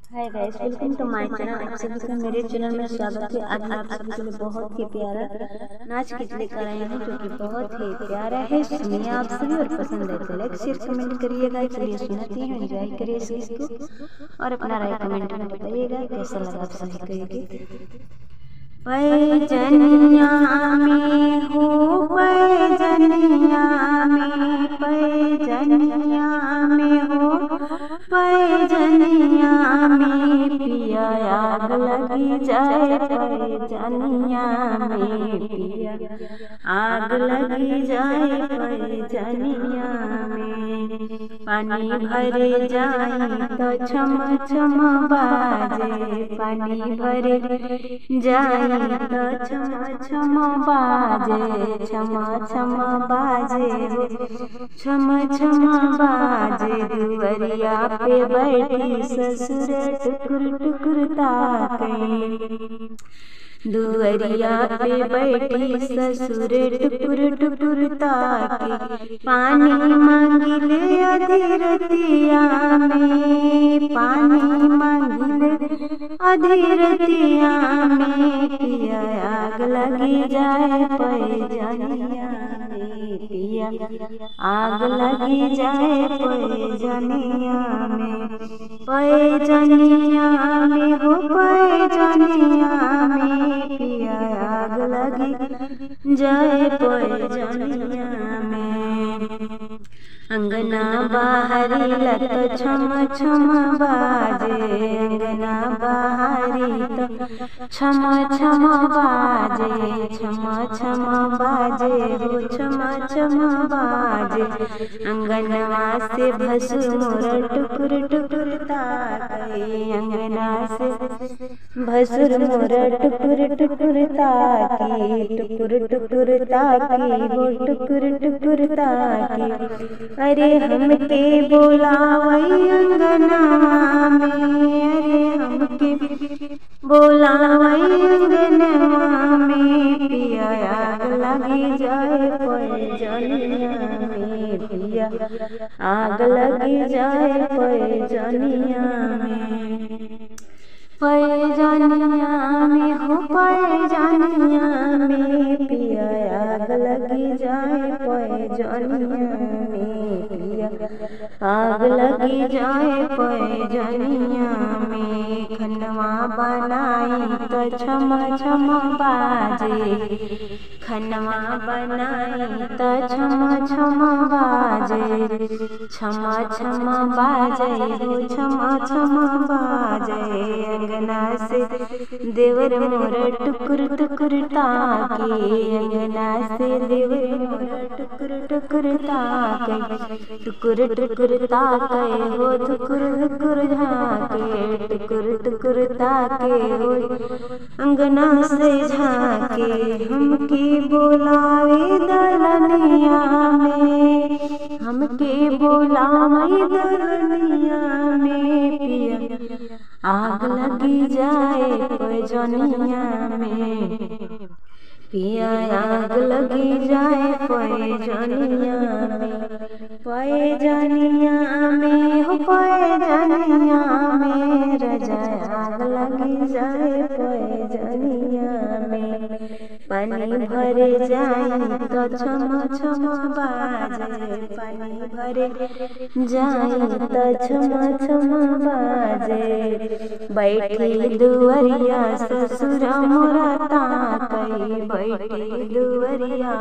Hi guys, welcome two माय channel. आप सभी का मेरे चैनल में स्वागत है। आज मैं आप सभी के लिए बहुत ही प्यारा नाच गीत लेकर आई हूँ जो कि बहुत ही प्यारा है। सुनिए आप सभी और पसंद है तो लाइक शेयर कमेंट करिएगा। चलिए सुनाती हूँ, एंजॉय करिए इस गीत को और अपना राय कमेंट में बताइएगा कैसा लगा आप सभी को ये गीत। पैजनिया में हो, पैजनिया में, पैजनिया में हो, पैजनिया में पिया आग लगी जाए, पैजनिया में पिया आग लगी जाए, पैजनिया में पानी भरे जाए तो छम छम बाजे, पानी भरे जाए तो छम छम बाजे, छम छम बाजे, छम छम बाजे। दुवरिया पे बैठी ससुर टुकुर टुकुर ताके, दुवरिया पे बैठी ससुर टुकुर टुकुर ताके। पानी मांगिले अधीरतिया में, पानी मांगिले अधीरतिया में पिया आग लगी जाए, पैजनिया में पिया आग लगी जाए, पैजनिया में, पैजनिया में हो, पैजनिया में पिया आग लगी जाए, पैजनिया में। अंगना बाहरी लत छम छम बाजे, अंगना बाहरी तो छम छम बाजे, छम छम बाजे हो, छम छम बाजे। अंगनवा से भसुर टुकुर टुकुर ताके, अंगना से भसुर मोर टुकुर टुकुर ताकी, टुकुर टुकुर ताकी हो, टुकुर टुकुर ताकी। अरे हमके बोलावई अंगनवा में, अरे हमके बोलावई अंगनवा में पिया आग लगी जाए, पैजनिया में पिया आग लगी जाए, पैजनिया में, पैजनिया में हो, पैजनिया में पिया आग लगी जाए, पैजनिया में पिया आग लगी जाए, पैजनिया में। खनवा बनाई तो छम छम बाजे, खनवा बनाई तो छम छम बाजे, छम छम बाजे हो, छम छम बाजे। अंगना से देवर मोर टुकुर टुकुर ताके, अंगना से देवर मोर टुकुर टुकुर ताके, टुकुर टुकुर ताके हो, टुकुर टुकुर झाके, टुकुर टुकुर ताके हो, अंगना से झाके। हमके बोलावे दलनिया में, हमके बोलावे दलनिया में पिया आग लगी जाए, पैजनिया में पिया आग लगी जाए, पैजनिया में, पैजनिया में हो, पैजनिया में रजा आग लगी जाए, पैजनिया में। पानी भरे जाए तो छम छम बाजे, पानी भरे जाए तो छम छम बाजे। बैठी दुवरिया ससुर मोरा ताकई, बैठी दुवरिया